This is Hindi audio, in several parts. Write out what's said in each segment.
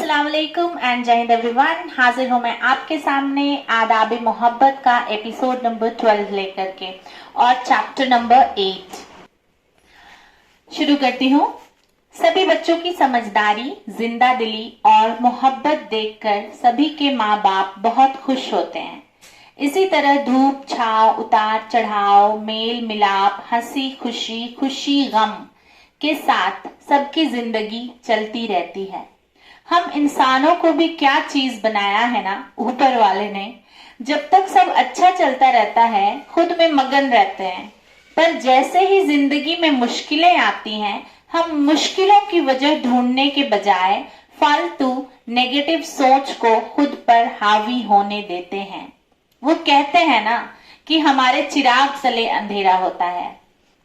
अस्सलाम वालेकुम एंड जय हिंद एवरीवन। हाजिर हूं मैं आपके सामने आदाब मोहब्बत का एपिसोड नंबर 12 लेकर के और चैप्टर नंबर 8 शुरू करती हूं। सभी बच्चों की समझदारी, जिंदा दिली और मोहब्बत देखकर सभी के माँ बाप बहुत खुश होते हैं। इसी तरह धूप छाव, उतार चढ़ाव, मेल मिलाप, हंसी खुशी, खुशी गम के साथ सबकी जिंदगी चलती रहती है। हम इंसानों को भी क्या चीज बनाया है ना ऊपर वाले ने। जब तक सब अच्छा चलता रहता है खुद में मगन रहते हैं, पर जैसे ही जिंदगी में मुश्किलें आती हैं हम मुश्किलों की वजह ढूंढने के बजाय फालतू नेगेटिव सोच को खुद पर हावी होने देते हैं। वो कहते हैं ना कि हमारे चिराग तले अंधेरा होता है।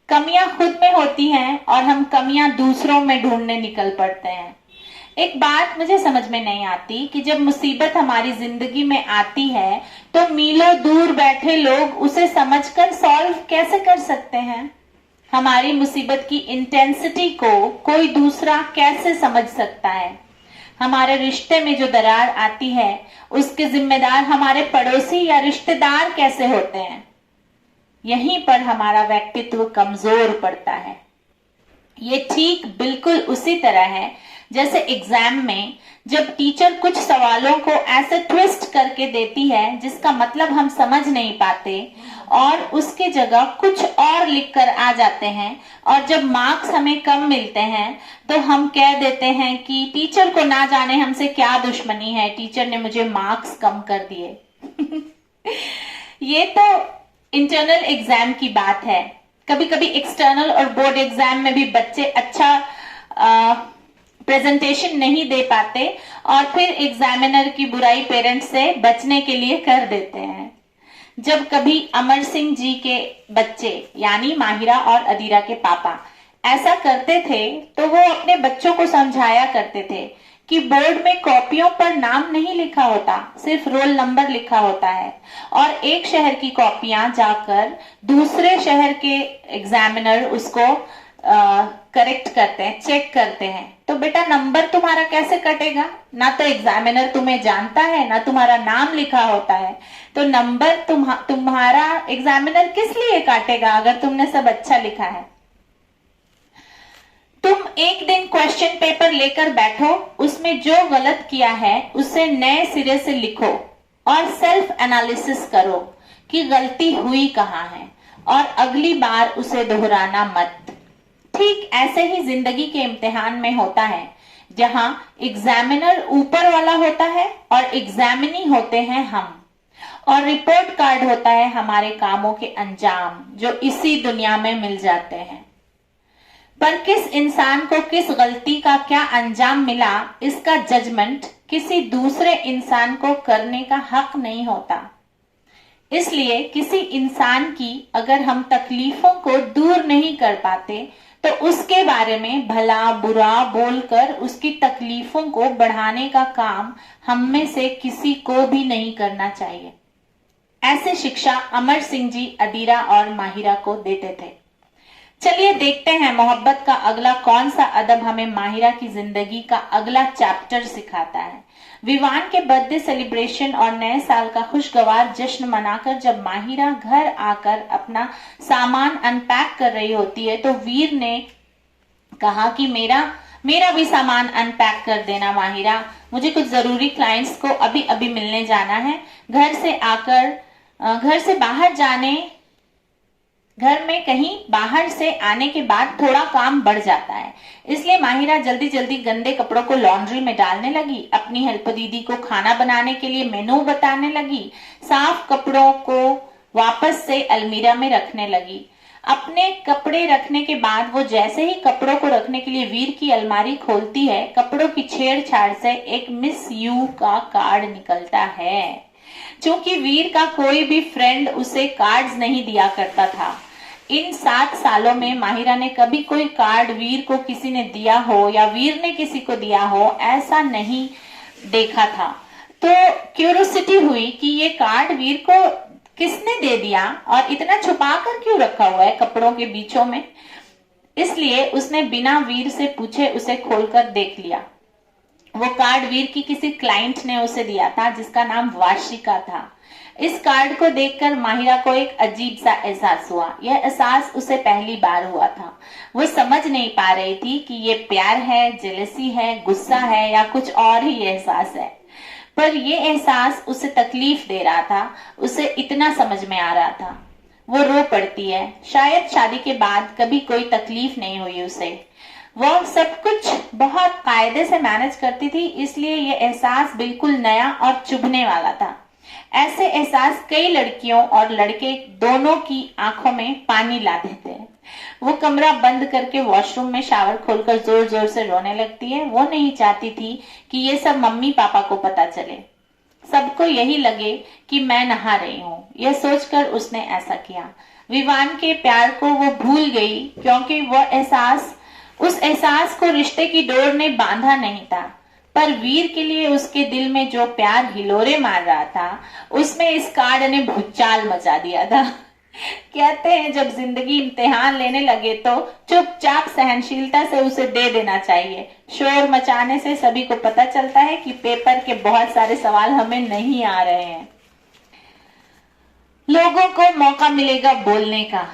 कमियां खुद में होती हैं और हम कमियां दूसरों में ढूंढने निकल पड़ते हैं। एक बात मुझे समझ में नहीं आती कि जब मुसीबत हमारी जिंदगी में आती है तो मीलों दूर बैठे लोग उसे समझकर सॉल्व कैसे कर सकते हैं। हमारी मुसीबत की इंटेंसिटी को कोई दूसरा कैसे समझ सकता है। हमारे रिश्ते में जो दरार आती है उसके जिम्मेदार हमारे पड़ोसी या रिश्तेदार कैसे होते हैं। यहीं पर हमारा व्यक्तित्व कमजोर पड़ता है। ये ठीक बिल्कुल उसी तरह है जैसे एग्जाम में जब टीचर कुछ सवालों को ऐसे ट्विस्ट करके देती है जिसका मतलब हम समझ नहीं पाते और उसके जगह कुछ और लिखकर आ जाते हैं, और जब मार्क्स हमें कम मिलते हैं तो हम कह देते हैं कि टीचर को ना जाने हमसे क्या दुश्मनी है, टीचर ने मुझे मार्क्स कम कर दिए। ये तो इंटरनल एग्जाम की बात है। कभी कभी एक्सटर्नल और बोर्ड एग्जाम में भी बच्चे अच्छा प्रेजेंटेशन नहीं दे पाते और फिर एग्जामिनर की बुराई पेरेंट्स से बचने के लिए कर देते हैं। जब कभी अमर सिंह जी के बच्चे यानी माहिरा और अदीरा के पापा ऐसा करते थे तो वो अपने बच्चों को समझाया करते थे कि बोर्ड में कॉपियों पर नाम नहीं लिखा होता, सिर्फ रोल नंबर लिखा होता है, और एक शहर की कॉपियां जाकर दूसरे शहर के एग्जामिनर उसको करेक्ट करते हैं, चेक करते हैं। तो बेटा नंबर तुम्हारा कैसे कटेगा? ना तो एग्जामिनर तुम्हें जानता है, ना तुम्हारा नाम लिखा होता है, तो नंबर तुम्हारा एग्जामिनर किस लिए काटेगा अगर तुमने सब अच्छा लिखा है। तुम एक दिन क्वेश्चन पेपर लेकर बैठो, उसमें जो गलत किया है उसे नए सिरे से लिखो और सेल्फ एनालिसिस करो कि गलती हुई कहाँ है और अगली बार उसे दोहराना मत। ठीक ऐसे ही जिंदगी के इम्तिहान में होता है, जहां एग्जामिनर ऊपर वाला होता है और एग्जामिनी होते हैं हम, और रिपोर्ट कार्ड होता है हमारे कामों के अंजाम जो इसी दुनिया में मिल जाते हैं। पर किस इंसान को किस गलती का क्या अंजाम मिला इसका जजमेंट किसी दूसरे इंसान को करने का हक नहीं होता। इसलिए किसी इंसान की अगर हम तकलीफों को दूर नहीं कर पाते तो उसके बारे में भला बुरा बोलकर उसकी तकलीफों को बढ़ाने का काम हम में से किसी को भी नहीं करना चाहिए। ऐसे शिक्षा अमर सिंह जी अदीरा और माहिरा को देते थे। चलिए देखते हैं मोहब्बत का अगला कौन सा अदब हमें माहिरा की जिंदगी का अगला चैप्टर सिखाता है। विवान के बर्थडे सेलिब्रेशन और नए साल का खुशगवार जश्न मनाकर जब माहिरा घर आकर अपना सामान अनपैक कर रही होती है तो वीर ने कहा कि मेरा भी सामान अनपैक कर देना माहिरा, मुझे कुछ जरूरी क्लाइंट्स को अभी अभी मिलने जाना है। घर में कहीं बाहर से आने के बाद थोड़ा काम बढ़ जाता है, इसलिए माहिरा जल्दी जल्दी गंदे कपड़ों को लॉन्ड्री में डालने लगी। अपनी हेल्प दीदी को खाना बनाने के लिए मेनू बताने लगी। साफ कपड़ों को वापस से अलमीरा में रखने लगी। अपने कपड़े रखने के बाद वो जैसे ही कपड़ों को रखने के लिए वीर की अलमारी खोलती है, कपड़ों की छेड़छाड़ से एक मिस यू का कार्ड निकलता है। चूंकि वीर का कोई भी फ्रेंड उसे कार्ड्स नहीं दिया करता था, इन 7 सालों में माहिरा ने कभी कोई कार्ड वीर को किसी ने दिया हो या वीर ने किसी को दिया हो ऐसा नहीं देखा था। तो क्यूरियोसिटी हुई कि ये कार्ड वीर को किसने दे दिया और इतना छुपा कर क्यों रखा हुआ है कपड़ों के बीचों में। इसलिए उसने बिना वीर से पूछे उसे खोलकर देख लिया। वो कार्ड वीर की किसी क्लाइंट ने उसे दिया था जिसका नाम वाशिका था। इस कार्ड को देखकर माहिरा को एक अजीब सा एहसास हुआ। यह एहसास उसे पहली बार हुआ था। वो समझ नहीं पा रही थी कि ये प्यार है, जेलसी है, गुस्सा है या कुछ और ही एहसास है। पर ये एहसास उसे तकलीफ दे रहा था, उसे इतना समझ में आ रहा था। वो रो पड़ती है। शायद शादी के बाद कभी कोई तकलीफ नहीं हुई उसे। वह सब कुछ बहुत कायदे से मैनेज करती थी, इसलिए ये एहसास बिल्कुल नया और चुभने वाला था। ऐसे एहसास कई लड़कियों और लड़के दोनों की आंखों में पानी ला देते हैं। वो कमरा बंद करके वॉशरूम में शावर खोलकर जोर जोर से रोने लगती है। वो नहीं चाहती थी कि ये सब मम्मी पापा को पता चले, सबको यही लगे कि मैं नहा रही हूँ। यह सोचकर उसने ऐसा किया। विवान के प्यार को वो भूल गई क्योंकि उस एहसास को रिश्ते की डोर ने बांधा नहीं था। पर वीर के लिए उसके दिल में जो प्यार हिलोरे मार रहा था, उसमें इस कार्ड ने भूचाल मचा दिया था। कहते हैं जब जिंदगी इम्तिहान लेने लगे तो चुपचाप सहनशीलता से उसे दे देना चाहिए। शोर मचाने से सभी को पता चलता है कि पेपर के बहुत सारे सवाल हमें नहीं आ रहे हैं। लोगों को मौका मिलेगा बोलने का।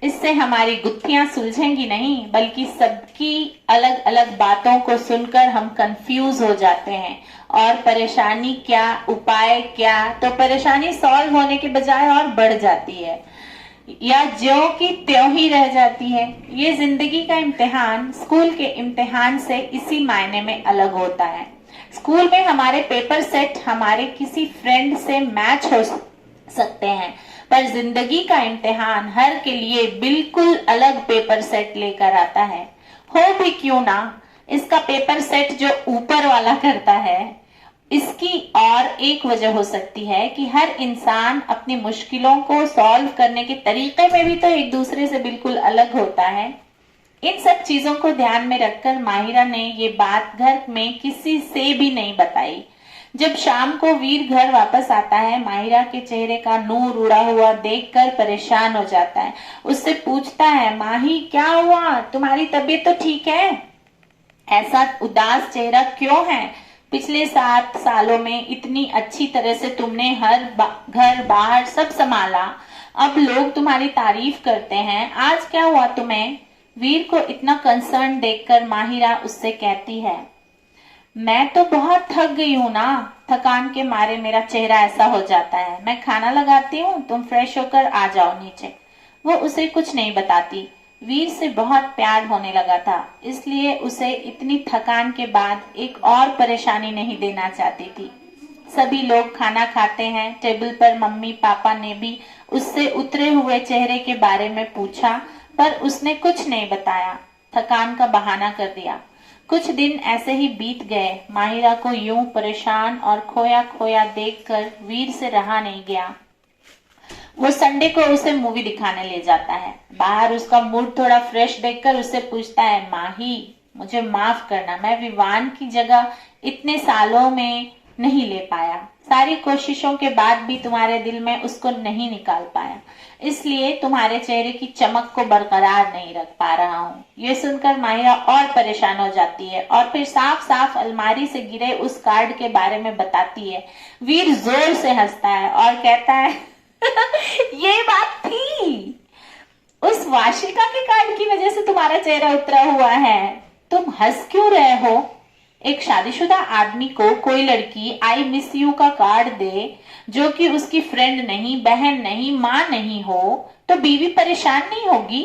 इससे हमारी गुत्थियां सुलझेंगी नहीं, बल्कि सबकी अलग अलग बातों को सुनकर हम कंफ्यूज हो जाते हैं। और परेशानी क्या, उपाय क्या, तो परेशानी सॉल्व होने के बजाय और बढ़ जाती है या ज्यों की त्यों ही रह जाती है। ये जिंदगी का इम्तिहान स्कूल के इम्तिहान से इसी मायने में अलग होता है। स्कूल में हमारे पेपर सेट हमारे किसी फ्रेंड से मैच हो सकते हैं, पर जिंदगी का इम्तिहान हर के लिए बिल्कुल अलग पेपर सेट लेकर आता है। हो भी क्यों ना, इसका पेपर सेट जो ऊपर वाला करता है। इसकी और एक वजह हो सकती है कि हर इंसान अपनी मुश्किलों को सॉल्व करने के तरीके में भी तो एक दूसरे से बिल्कुल अलग होता है। इन सब चीजों को ध्यान में रखकर माहिरा ने ये बात घर में किसी से भी नहीं बताई। जब शाम को वीर घर वापस आता है, माहिरा के चेहरे का नूर उड़ा हुआ देखकर परेशान हो जाता है। उससे पूछता है, माही क्या हुआ, तुम्हारी तबीयत तो ठीक है? ऐसा उदास चेहरा क्यों है? पिछले 7 सालों में इतनी अच्छी तरह से तुमने घर बाहर सब संभाला, अब लोग तुम्हारी तारीफ करते हैं, आज क्या हुआ तुम्हें? वीर को इतना कंसर्न देखकर माहिरा उससे कहती है, मैं तो बहुत थक गई हूँ ना, थकान के मारे मेरा चेहरा ऐसा हो जाता है। मैं खाना लगाती हूँ, तुम फ्रेश होकर आ जाओ नीचे। वो उसे कुछ नहीं बताती। वीर से बहुत प्यार होने लगा था, इसलिए उसे इतनी थकान के बाद एक और परेशानी नहीं देना चाहती थी। सभी लोग खाना खाते हैं। टेबल पर मम्मी पापा ने भी उससे उतरे हुए चेहरे के बारे में पूछा, पर उसने कुछ नहीं बताया, थकान का बहाना कर दिया। कुछ दिन ऐसे ही बीत गए। माहिरा को यूं परेशान और खोया खोया देखकर वीर से रहा नहीं गया। वो संडे को उसे मूवी दिखाने ले जाता है। बाहर उसका मूड थोड़ा फ्रेश देखकर उससे पूछता है, माही मुझे माफ करना, मैं विवान की जगह इतने सालों में नहीं ले पाया। सारी कोशिशों के बाद भी तुम्हारे दिल में उसको नहीं निकाल पाया, इसलिए तुम्हारे चेहरे की चमक को बरकरार नहीं रख पा रहा हूँ। ये सुनकर माहिरा और परेशान हो जाती है और फिर साफ साफ अलमारी से गिरे उस कार्ड के बारे में बताती है। वीर जोर से हंसता है और कहता है ये बात थी, उस वाशिका के कार्ड की वजह से तुम्हारा चेहरा उतरा हुआ है, तुम हंस क्यों रहे हो? एक शादीशुदा आदमी को कोई लड़की आई मिस यू का कार्ड दे जो कि उसकी फ्रेंड नहीं, बहन नहीं, माँ नहीं हो, तो बीवी परेशान नहीं होगी?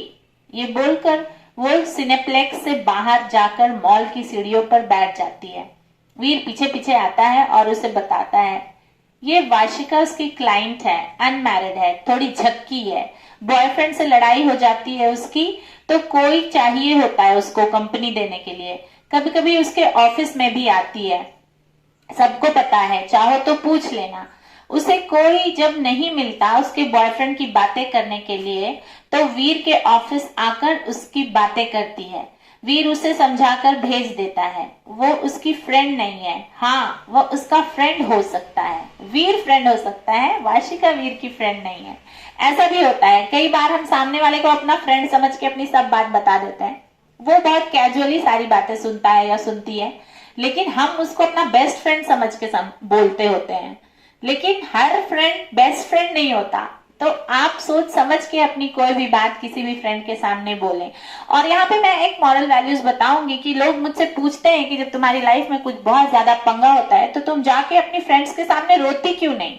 ये बोलकर वो सिनेप्लेक्स से बाहर जाकर मॉल की सीढ़ियों पर बैठ जाती है। वीर पीछे पीछे आता है और उसे बताता है, ये वाशिका उसकी क्लाइंट है, अनमैरिड है, थोड़ी झक्की है, बॉयफ्रेंड से लड़ाई हो जाती है उसकी, तो कोई चाहिए होता है उसको कंपनी देने के लिए। कभी कभी उसके ऑफिस में भी आती है, सबको पता है, चाहो तो पूछ लेना। उसे कोई जब नहीं मिलता उसके बॉयफ्रेंड की बातें करने के लिए, तो वीर के ऑफिस आकर उसकी बातें करती है। वीर उसे समझाकर भेज देता है। वो उसकी फ्रेंड नहीं है, हाँ वो उसका फ्रेंड हो सकता है, वीर फ्रेंड हो सकता है, वाशिका वीर की फ्रेंड नहीं है। ऐसा भी होता है, कई बार हम सामने वाले को अपना फ्रेंड समझ के अपनी सब बात बता देते हैं। वो बहुत कैजुअली सारी बातें सुनता है या सुनती है, लेकिन हम उसको अपना बेस्ट फ्रेंड समझ के बोलते होते हैं, लेकिन हर फ्रेंड बेस्ट फ्रेंड नहीं होता। तो आप सोच समझ के अपनी कोई भी बात किसी भी फ्रेंड के सामने बोलें। और यहाँ पे मैं एक मॉरल वैल्यूज बताऊंगी कि लोग मुझसे पूछते हैं कि जब तुम्हारी लाइफ में कुछ बहुत ज्यादा पंगा होता है तो तुम जाके अपनी फ्रेंड्स के सामने रोती क्यों नहीं।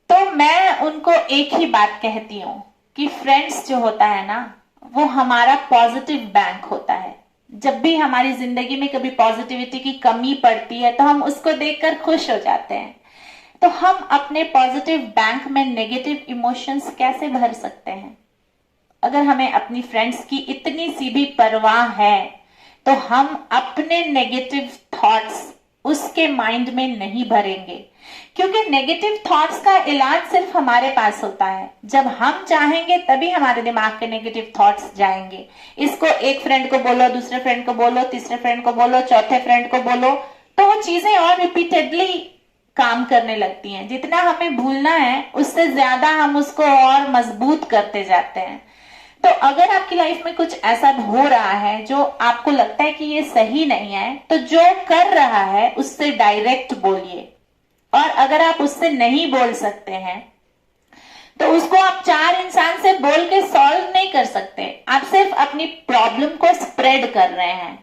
तो मैं उनको एक ही बात कहती हूँ कि फ्रेंड्स जो होता है ना, वो हमारा पॉजिटिव बैंक होता है। जब भी हमारी जिंदगी में कभी पॉजिटिविटी की कमी पड़ती है तो हम उसको देखकर खुश हो जाते हैं। तो हम अपने पॉजिटिव बैंक में नेगेटिव इमोशंस कैसे भर सकते हैं? अगर हमें अपनी फ्रेंड्स की इतनी सी भी परवाह है तो हम अपने नेगेटिव थॉट्स उसके माइंड में नहीं भरेंगे, क्योंकि नेगेटिव थॉट्स का इलाज सिर्फ हमारे पास होता है। जब हम चाहेंगे तभी हमारे दिमाग के नेगेटिव थॉट्स जाएंगे। इसको एक फ्रेंड को बोलो, दूसरे फ्रेंड को बोलो, तीसरे फ्रेंड को बोलो, चौथे फ्रेंड को बोलो, तो वो चीजें और रिपीटेडली काम करने लगती हैं। जितना हमें भूलना है उससे ज्यादा हम उसको और मजबूत करते जाते हैं। तो अगर आपकी लाइफ में कुछ ऐसा हो रहा है जो आपको लगता है कि ये सही नहीं है, तो जो कर रहा है उससे डायरेक्ट बोलिए। और अगर आप उससे नहीं बोल सकते हैं तो उसको आप चार इंसान से बोल के सॉल्व नहीं कर सकते। आप सिर्फ अपनी प्रॉब्लम को स्प्रेड कर रहे हैं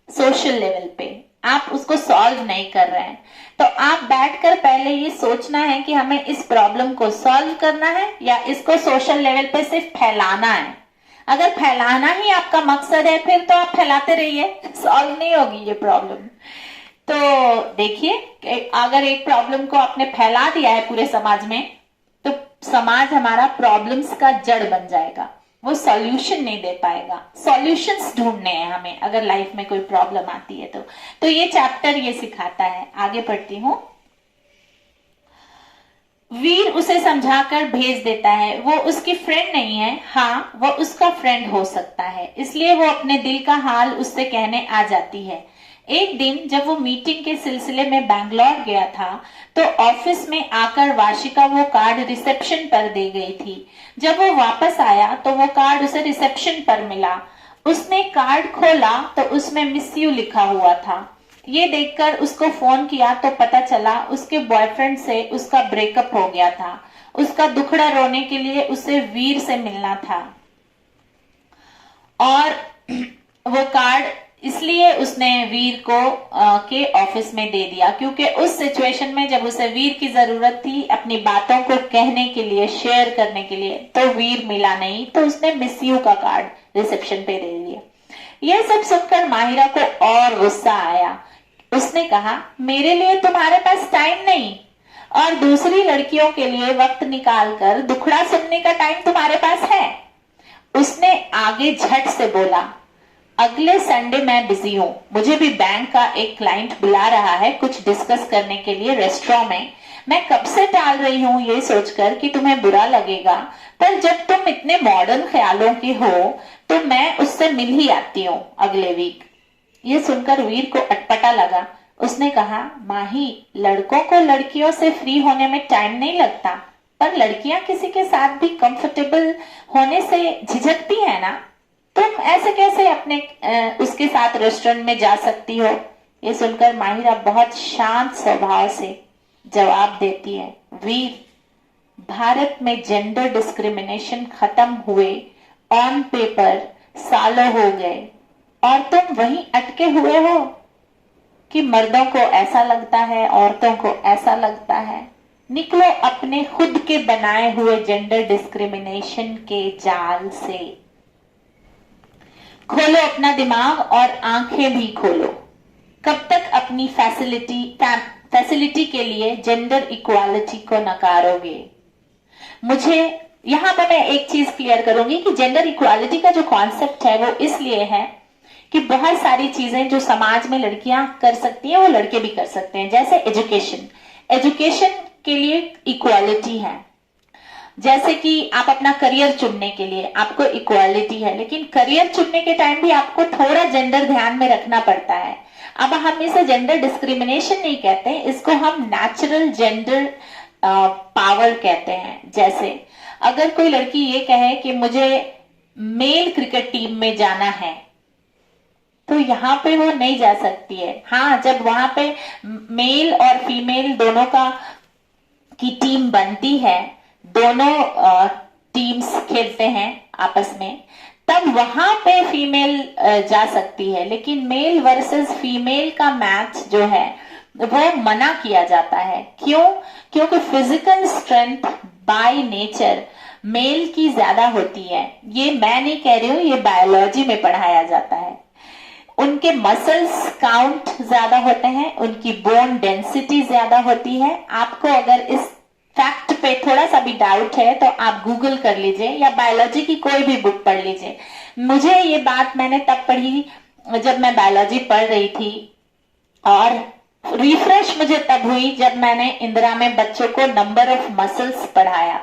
सोशल लेवल पे, आप उसको सॉल्व नहीं कर रहे हैं। तो आप बैठकर पहले ये सोचना है कि हमें इस प्रॉब्लम को सॉल्व करना है या इसको सोशल लेवल पे सिर्फ फैलाना है। अगर फैलाना ही आपका मकसद है फिर तो आप फैलाते रहिए, सॉल्व नहीं होगी ये प्रॉब्लम। तो देखिए, अगर एक प्रॉब्लम को आपने फैला दिया है पूरे समाज में तो समाज हमारा प्रॉब्लम्स का जड़ बन जाएगा, वो सॉल्यूशन नहीं दे पाएगा। सॉल्यूशंस ढूंढने हैं हमें अगर लाइफ में कोई प्रॉब्लम आती है तो ये चैप्टर ये सिखाता है। आगे पढ़ती हूं। वीर उसे समझाकर भेज देता है। वो उसकी फ्रेंड नहीं है, हाँ वो उसका फ्रेंड हो सकता है, इसलिए वो अपने दिल का हाल उससे कहने आ जाती है। एक दिन जब वो मीटिंग के सिलसिले में बैंगलोर गया था तो ऑफिस में आकर वार्षिका वो कार्ड रिसेप्शन पर दे गई थी। जब वो वापस आया तो वो कार्ड उसे रिसेप्शन पर मिला। उसने कार्ड खोला तो उसमें मिस यू लिखा हुआ था। ये देखकर उसको फोन किया तो पता चला उसके बॉयफ्रेंड से उसका ब्रेकअप हो गया था। उसका दुखड़ा रोने के लिए उसे वीर से मिलना था और वो कार्ड इसलिए उसने वीर को के ऑफिस में दे दिया क्योंकि उस सिचुएशन में जब उसे वीर की जरूरत थी अपनी बातों को कहने के लिए, शेयर करने के लिए, तो वीर मिला नहीं, तो उसने मिस यू का कार्ड रिसेप्शन पे दे दिया। यह सब सुनकर माहिरा को और गुस्सा आया। उसने कहा, मेरे लिए तुम्हारे पास टाइम नहीं और दूसरी लड़कियों के लिए वक्त निकालकर दुखड़ा सुनने का टाइम तुम्हारे पास है। उसने आगे झट से बोला, अगले संडे मैं बिजी हूँ, मुझे भी बैंक का एक क्लाइंट बुला रहा है कुछ डिस्कस करने के लिए रेस्टोरेंट में। मैं कब से टाल रही हूँ ये सोचकर कि तुम्हें बुरा लगेगा, पर जब तुम इतने मॉडर्न ख्यालों के हो तो मैं उससे मिल ही आती हूँ अगले वीक। ये सुनकर वीर को अटपटा लगा। उसने कहा, माही, लड़कों को लड़कियों से फ्री होने में टाइम नहीं लगता, पर लड़कियां किसी के साथ भी कंफर्टेबल होने से झिझकती है ना। तुम ऐसे कैसे अपने उसके साथ रेस्टोरेंट में जा सकती हो। ये सुनकर माहिरा बहुत शांत स्वभाव से जवाब देती है, वीर, भारत में जेंडर डिस्क्रिमिनेशन खत्म हुए ऑन पेपर सालों हो गए और तुम वहीं अटके हुए हो कि मर्दों को ऐसा लगता है, औरतों को ऐसा लगता है। निकलो अपने खुद के बनाए हुए जेंडर डिस्क्रिमिनेशन के जाल से। खोलो अपना दिमाग और आंखें भी खोलो। कब तक अपनी फैसिलिटी के लिए जेंडर इक्वालिटी को नकारोगे। मुझे यहां पर मैं एक चीज क्लियर करूंगी कि जेंडर इक्वालिटी का जो कॉन्सेप्ट है वो इसलिए है कि बहुत सारी चीजें जो समाज में लड़कियां कर सकती हैं वो लड़के भी कर सकते हैं। जैसे एजुकेशन के लिए इक्वालिटी है। जैसे कि आप अपना करियर चुनने के लिए आपको इक्वालिटी है, लेकिन करियर चुनने के टाइम भी आपको थोड़ा जेंडर ध्यान में रखना पड़ता है। अब हम इसे जेंडर डिस्क्रिमिनेशन नहीं कहते, इसको हम नेचुरल जेंडर पावर कहते हैं। जैसे अगर कोई लड़की ये कहे कि मुझे मेल क्रिकेट टीम में जाना है तो यहाँ पे वो नहीं जा सकती है। हाँ, जब वहां पे मेल और फीमेल दोनों का की टीम बनती है, दोनों टीम्स खेलते हैं आपस में, तब वहां पे फीमेल जा सकती है। लेकिन मेल वर्सेस फीमेल का मैच जो है वो मना किया जाता है। क्यों? क्योंकि physical strength by nature male की ज्यादा होती है। ये मैं नहीं कह रही हूं, ये बायोलॉजी में पढ़ाया जाता है। उनके मसल्स काउंट ज्यादा होते हैं, उनकी बोन डेंसिटी ज्यादा होती है। आपको अगर इस फैक्ट पे थोड़ा सा भी डाउट है तो आप गूगल कर लीजिए या बायोलॉजी की कोई भी बुक पढ़ लीजिए। मुझे ये बात मैंने तब पढ़ी जब मैं बायोलॉजी पढ़ रही थी, और रिफ्रेश मुझे तब हुई जब मैंने इंदिरा में बच्चों को नंबर ऑफ मसल्स पढ़ाया।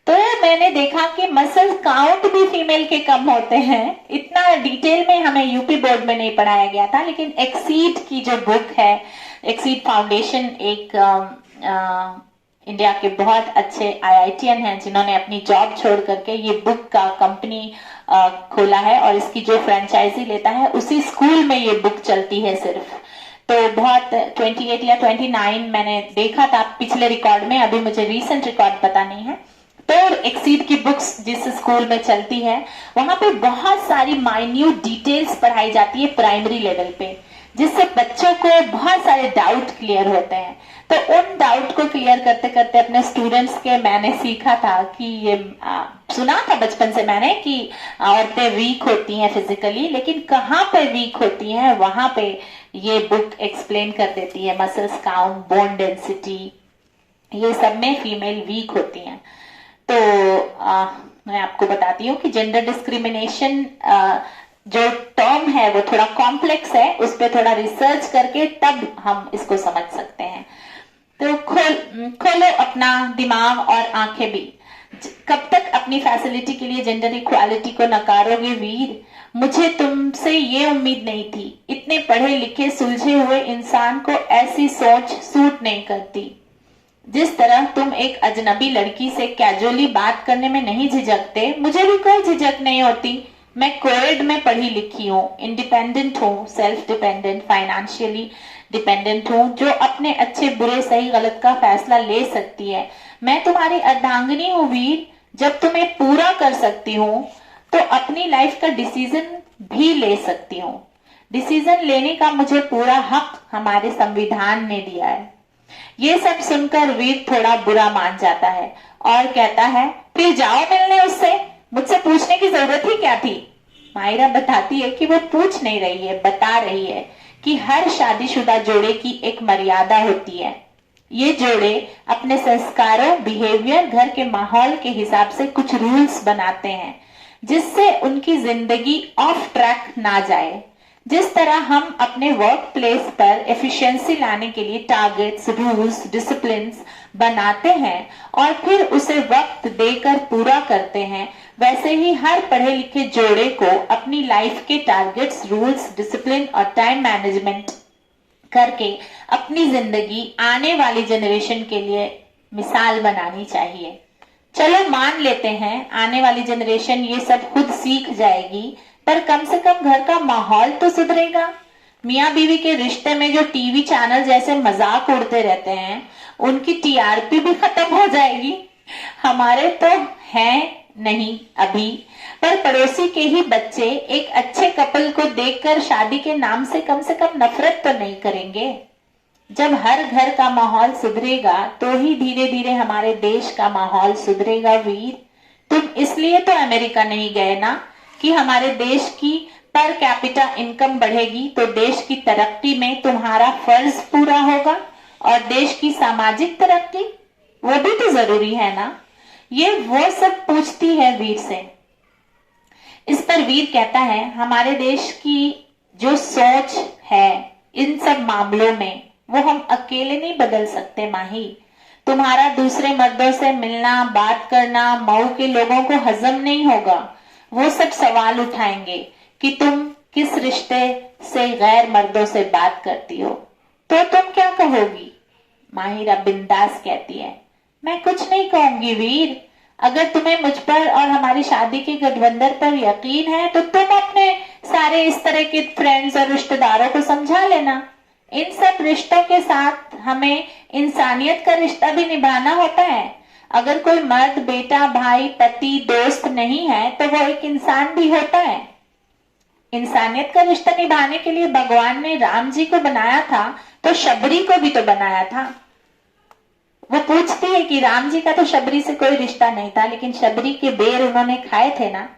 तो मैंने देखा कि मसल काउंट भी फीमेल के कम होते हैं। इतना डिटेल में हमें यूपी बोर्ड में नहीं पढ़ाया गया था, लेकिन एक्सीड की जो बुक है, एक्सीड फाउंडेशन एक इंडिया के बहुत अच्छे आईआईटीएन हैं जिन्होंने अपनी जॉब छोड़ करके ये बुक का कंपनी खोला है, और इसकी जो फ्रेंचाइजी लेता है उसी स्कूल में ये बुक चलती है सिर्फ। तो बहुत 28 या 29 मैंने देखा था पिछले रिकॉर्ड में, अभी मुझे रीसेंट रिकॉर्ड पता नहीं है। तो एक्सीड की बुक्स जिस स्कूल में चलती है वहां पे बहुत सारी माइन्यूट डिटेल्स पढ़ाई जाती है प्राइमरी लेवल पे, जिससे बच्चों को बहुत सारे डाउट क्लियर होते हैं। तो उन डाउट को क्लियर करते करते अपने स्टूडेंट्स के मैंने सीखा था कि ये सुना था बचपन से मैंने कि औरतें वीक होती हैं फिजिकली, लेकिन कहाँ पे वीक होती हैं वहां पे ये बुक एक्सप्लेन कर देती है। मसल्स काउंट, बोन डेंसिटी, ये सब में फीमेल वीक होती हैं। तो मैं आपको बताती हूँ कि जेंडर डिस्क्रिमिनेशन जो टर्म है वो थोड़ा कॉम्प्लेक्स है, उस पर थोड़ा रिसर्च करके तब हम इसको समझ सकते हैं। तो खोलो अपना दिमाग और आंखें भी। कब तक अपनी फैसिलिटी के लिए जेंडर इक्वालिटी को नकारोगे वीर? मुझे तुमसे ये उम्मीद नहीं थी। इतने पढ़े लिखे सुलझे हुए इंसान को ऐसी सोच सूट नहीं करती। जिस तरह तुम एक अजनबी लड़की से कैजुअली बात करने में नहीं झिझकते, मुझे भी कोई झिझक नहीं होती। मैं कोएड में पढ़ी लिखी हूँ, इंडिपेंडेंट हूँ, सेल्फ डिपेंडेंट, फाइनेंशियली डिपेंडेंट हूँ, जो अपने अच्छे बुरे सही गलत का फैसला ले सकती है। मैं तुम्हारी अर्धांगिनी हूँ वीर। जब तुम्हें पूरा कर सकती हूँ तो अपनी लाइफ का डिसीजन भी ले सकती हूँ। डिसीजन लेने का मुझे पूरा हक हमारे संविधान ने दिया है। ये सब सुनकर वीर थोड़ा बुरा मान जाता है और कहता है, फिर जाओ मिलने उससे, मुझसे पूछने की जरूरत ही क्या थी? मायरा बताती है कि वो पूछ नहीं रही है, बता रही है कि हर शादीशुदा जोड़े की एक मर्यादा होती है। ये जोड़े अपने संस्कारों, बिहेवियर, घर के माहौल के हिसाब से कुछ रूल्स बनाते हैं जिससे उनकी जिंदगी ऑफ ट्रैक ना जाए। जिस तरह हम अपने वर्क प्लेस पर एफिशिएंसी लाने के लिए टारगेट्स, रूल्स, डिसिप्लिन बनाते हैं और फिर उसे वक्त देकर पूरा करते हैं, वैसे ही हर पढ़े लिखे जोड़े को अपनी लाइफ के टारगेट्स, रूल्स, डिसिप्लिन और टाइम मैनेजमेंट करके अपनी जिंदगी आने वाली जनरेशन के लिए मिसाल बनानी चाहिए। चलो मान लेते हैं आने वाली जनरेशन ये सब खुद सीख जाएगी, पर कम से कम घर का माहौल तो सुधरेगा। मियाँ बीवी के रिश्ते में जो टीवी चैनल जैसे मजाक उड़ते रहते हैं, उनकी टीआरपी भी खत्म हो जाएगी। हमारे तो हैं नहीं अभी, पर पड़ोसी के ही बच्चे एक अच्छे कपल को देखकर शादी के नाम से कम नफरत तो नहीं करेंगे। जब हर घर का माहौल सुधरेगा तो ही धीरे धीरे हमारे देश का माहौल सुधरेगा वीर। तुम इसलिए तो अमेरिका नहीं गए ना कि हमारे देश की पर कैपिटा इनकम बढ़ेगी तो देश की तरक्की में तुम्हारा फर्ज पूरा होगा, और देश की सामाजिक तरक्की वो भी तो जरूरी है ना। ये वो सब पूछती है वीर से। इस पर वीर कहता है, हमारे देश की जो सोच है इन सब मामलों में वो हम अकेले नहीं बदल सकते माही। तुम्हारा दूसरे मर्दों से मिलना, बात करना मऊ के लोगों को हजम नहीं होगा। वो सब सवाल उठाएंगे कि तुम किस रिश्ते से गैर मर्दों से बात करती हो, तो तुम क्या कहोगी? माहिरा बिंदास कहती है, मैं कुछ नहीं कहूंगी वीर। अगर तुम्हें मुझ पर और हमारी शादी के गठबंधन पर यकीन है तो तुम अपने सारे इस तरह के फ्रेंड्स और रिश्तेदारों को समझा लेना। इन सब रिश्तों के साथ हमें इंसानियत का रिश्ता भी निभाना होता है। अगर कोई मर्द, बेटा, भाई, पति, दोस्त नहीं है तो वो एक इंसान भी होता है। इंसानियत का रिश्ता निभाने के लिए भगवान ने राम जी को बनाया था तो शबरी को भी तो बनाया था। वो पूछती है कि राम जी का तो शबरी से कोई रिश्ता नहीं था, लेकिन शबरी के बेर उन्होंने खाए थे ना।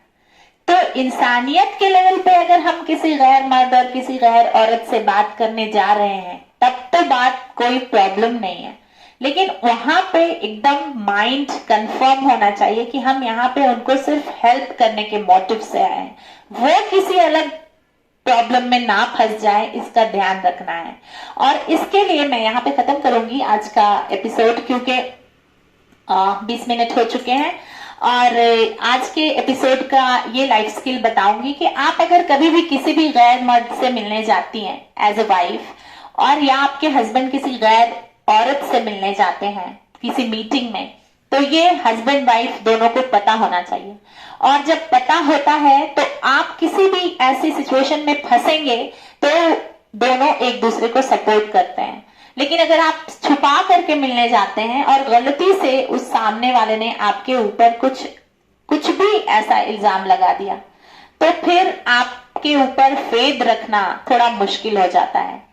तो इंसानियत के लेवल पे अगर हम किसी गैर मर्द और किसी गैर औरत से बात करने जा रहे हैं तब तो बात कोई प्रॉब्लम नहीं है, लेकिन वहां पे एकदम माइंड कंफर्म होना चाहिए कि हम यहाँ पे उनको सिर्फ हेल्प करने के मोटिव से आए हैं, वो किसी अलग प्रॉब्लम में ना फंस जाए, इसका ध्यान रखना है। और इसके लिए मैं यहाँ पे खत्म करूंगी आज का एपिसोड, क्योंकि 20 मिनट हो चुके हैं। और आज के एपिसोड का ये लाइफ स्किल बताऊंगी कि आप अगर कभी भी किसी भी गैर मर्द से मिलने जाती हैं एज अ वाइफ, और या आपके हस्बैंड किसी गैर औरत से मिलने जाते हैं किसी मीटिंग में, तो ये हस्बैंड वाइफ दोनों को पता होना चाहिए। और जब पता होता है तो आप किसी भी ऐसी सिचुएशन में फंसेंगे तो दोनों एक दूसरे को सपोर्ट करते हैं। लेकिन अगर आप छुपा करके मिलने जाते हैं और गलती से उस सामने वाले ने आपके ऊपर कुछ भी ऐसा इल्जाम लगा दिया, तो फिर आपके ऊपर फेद रखना थोड़ा मुश्किल हो जाता है।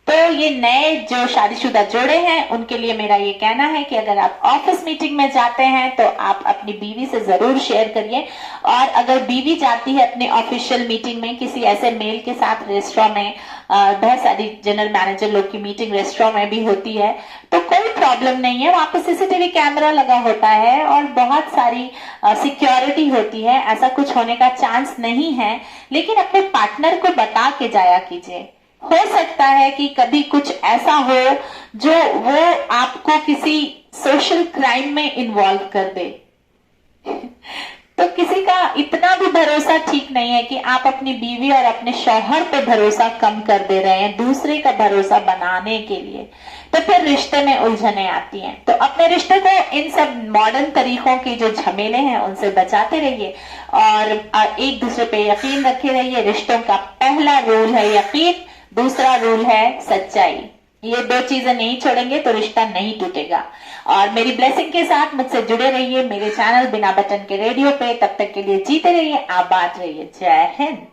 तो ये नए जो शादीशुदा जोड़े हैं उनके लिए मेरा ये कहना है कि अगर आप ऑफिस मीटिंग में जाते हैं तो आप अपनी बीवी से जरूर शेयर करिए। और अगर बीवी जाती है अपने ऑफिशियल मीटिंग में किसी ऐसे मेल के साथ रेस्टोरेंट में, बहुत सारी जनरल मैनेजर लोग की मीटिंग रेस्टोरेंट में भी होती है, तो कोई प्रॉब्लम नहीं है। वहां पे सीसीटीवी कैमरा लगा होता है और बहुत सारी सिक्योरिटी होती है, ऐसा कुछ होने का चांस नहीं है। लेकिन अपने पार्टनर को बता के जाया कीजिए। हो सकता है कि कभी कुछ ऐसा हो जो वो आपको किसी सोशल क्राइम में इन्वॉल्व कर दे। तो किसी का इतना भी भरोसा ठीक नहीं है कि आप अपनी बीवी और अपने शौहर पे भरोसा कम कर दे रहे हैं दूसरे का भरोसा बनाने के लिए, तो फिर रिश्ते में उलझने आती हैं। तो अपने रिश्ते को इन सब मॉडर्न तरीकों के जो झमेले हैं उनसे बचाते रहिए और एक दूसरे पे यकीन रखे रहिए। रिश्तों का पहला रूल है यकीन, दूसरा रूल है सच्चाई। ये दो चीजें नहीं छोड़ेंगे तो रिश्ता नहीं टूटेगा। और मेरी ब्लेसिंग के साथ मुझसे जुड़े रहिए मेरे चैनल बिना बटन के रेडियो पे। तब तक के लिए जीते रहिए, आबाद रहिए। जय हिंद।